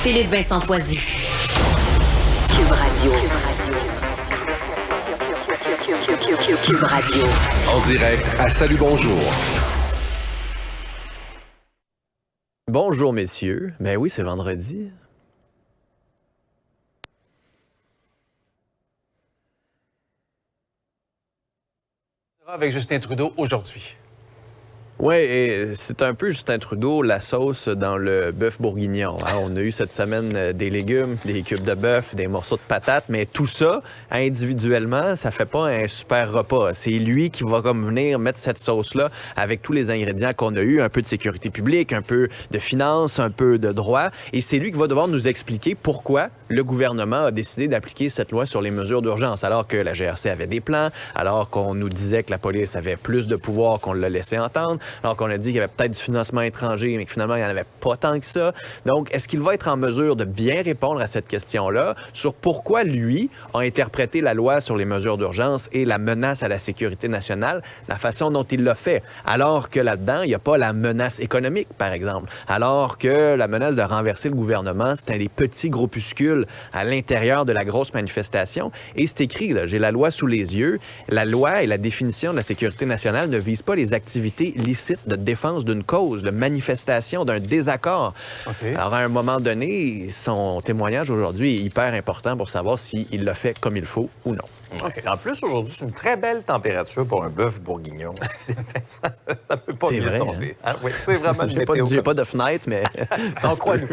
Philippe Vincent Foisy. Cube Radio. Cube Radio. En direct à Salut Bonjour. Bonjour, messieurs. Ben oui, c'est vendredi. Avec Justin Trudeau aujourd'hui. Oui, et c'est un peu Justin Trudeau, la sauce dans le bœuf bourguignon. Hein? On a eu cette semaine des légumes, des cubes de bœuf, des morceaux de patates, mais tout ça, individuellement, ça fait pas un super repas. C'est lui qui va comme venir mettre cette sauce-là avec tous les ingrédients qu'on a eu, un peu de sécurité publique, un peu de finances, un peu de droit, et c'est lui qui va devoir nous expliquer pourquoi le gouvernement a décidé d'appliquer cette loi sur les mesures d'urgence, alors que la GRC avait des plans, alors qu'on nous disait que la police avait plus de pouvoir qu'on l'a laissé entendre, alors qu'on a dit qu'il y avait peut-être du financement étranger, mais que finalement, il n'y en avait pas tant que ça. Donc, est-ce qu'il va être en mesure de bien répondre à cette question-là sur pourquoi lui a interprété la loi sur les mesures d'urgence et la menace à la sécurité nationale, la façon dont il l'a fait, alors que là-dedans, il n'y a pas la menace économique, par exemple, alors que la menace de renverser le gouvernement, c'est un des petits groupuscules à l'intérieur de la grosse manifestation. Et c'est écrit, là, j'ai la loi sous les yeux. La loi et la définition de la sécurité nationale ne visent pas les activités licites de défense d'une cause, de manifestation d'un désaccord. Okay. Alors, à un moment donné, son témoignage aujourd'hui est hyper important pour savoir s'il l'a fait comme il faut ou non. Okay. En plus, aujourd'hui, c'est une très belle température pour un bœuf bourguignon. ça peut pas bien tomber. Hein? Oui, c'est vraiment une météo. J'ai pas de fenêtre, mais... On croit, nous.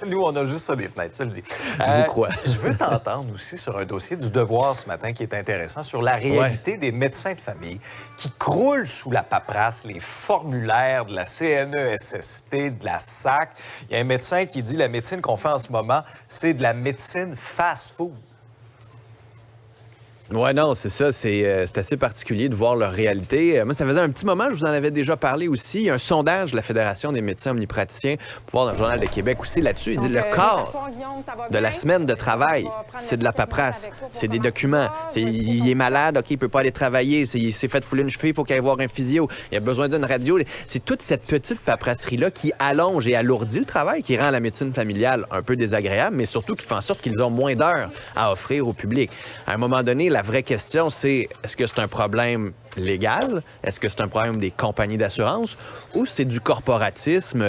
Nous, on a juste ça, des fenêtres, je te le dis. Je crois. Je veux t'entendre aussi sur un dossier du Devoir ce matin qui est intéressant, sur la réalité des médecins de famille qui croulent sous la paperasse, les formulaires de la CNESST, de la SAC. Il y a un médecin qui dit la médecine qu'on fait en ce moment, c'est de la médecine fast-food. Oui, non, c'est ça. C'est assez particulier de voir leur réalité. Moi, ça faisait un petit moment, je vous en avais déjà parlé aussi. Il y a un sondage de la Fédération des médecins omnipraticiens, pour voir dans le Journal de Québec aussi là-dessus. Il dit le quart de la semaine de travail, c'est de la paperasse, c'est des documents. Il est malade, OK, il peut pas aller travailler. Il s'est fait fouler une cheville, il faut qu'il aille voir un physio. Il a besoin d'une radio. C'est toute cette petite paperasserie-là qui allonge et alourdit le travail, qui rend la médecine familiale un peu désagréable, mais surtout qui fait en sorte qu'ils ont moins d'heures à offrir au public. À un moment donné, la vraie question, c'est est-ce que c'est un problème légal? Est-ce que c'est un problème des compagnies d'assurance? Ou c'est du corporatisme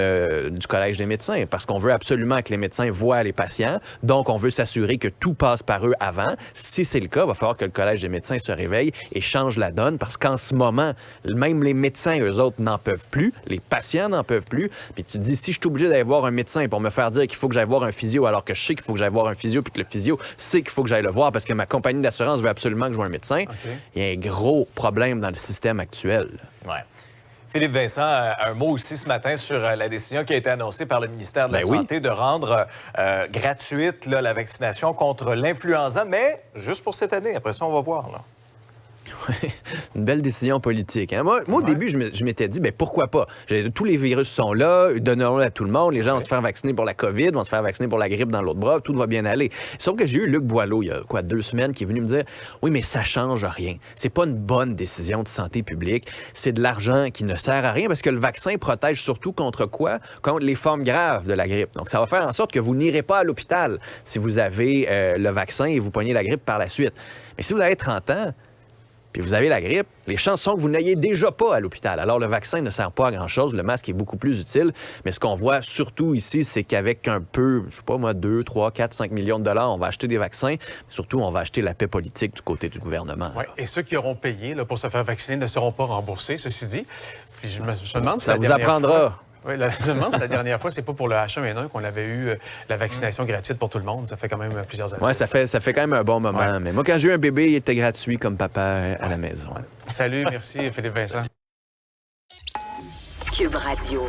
du Collège des médecins? Parce qu'on veut absolument que les médecins voient les patients, donc on veut s'assurer que tout passe par eux avant. Si c'est le cas, il va falloir que le Collège des médecins se réveille et change la donne, parce qu'en ce moment, même les médecins, eux autres, n'en peuvent plus, les patients n'en peuvent plus. Puis tu te dis, si je suis obligé d'aller voir un médecin pour me faire dire qu'il faut que j'aille voir un physio, alors que je sais qu'il faut que j'aille voir un physio, puis que le physio sait qu'il faut que j'aille le voir parce que ma compagnie d'assurance veut absolument que je vois un médecin, il y a un gros problème dans le système actuel. Oui. Philippe Vincent, un mot aussi ce matin sur la décision qui a été annoncée par le ministère de la Santé de rendre gratuite la vaccination contre l'influenza, mais juste pour cette année. Après ça, on va voir. Là. Une belle décision politique. Hein? Moi au début, je m'étais dit, pourquoi pas? Tous les virus sont là, donnons-le à tout le monde. Les gens vont se faire vacciner pour la COVID, vont se faire vacciner pour la grippe dans l'autre bras, tout va bien aller. Sauf que j'ai eu Luc Boileau, il y a 2 semaines, qui est venu me dire, oui, mais ça change rien. C'est pas une bonne décision de santé publique. C'est de l'argent qui ne sert à rien parce que le vaccin protège surtout contre quoi? Contre les formes graves de la grippe. Donc, ça va faire en sorte que vous n'irez pas à l'hôpital si vous avez le vaccin et vous pognez la grippe par la suite. Mais si vous avez 30 ans, puis vous avez la grippe, les chances sont que vous n'ayez déjà pas à l'hôpital. Alors, le vaccin ne sert pas à grand-chose. Le masque est beaucoup plus utile. Mais ce qu'on voit surtout ici, c'est qu'avec un peu, je sais pas moi, 2, 3, 4, 5 millions de dollars, on va acheter des vaccins. Surtout, on va acheter la paix politique du côté du gouvernement. Oui, et ceux qui auront payé pour se faire vacciner ne seront pas remboursés, ceci dit. Puis je me demande si ça vous apprendra. Oui, je me demande si la dernière fois, c'est pas pour le H1N1 qu'on avait eu la vaccination gratuite pour tout le monde. Ça fait quand même plusieurs années. Oui, ça fait quand même un bon moment. Ouais. Mais moi, quand j'ai eu un bébé, il était gratuit comme papa à la maison. Ouais. Salut, merci Philippe Vincent. Cube Radio.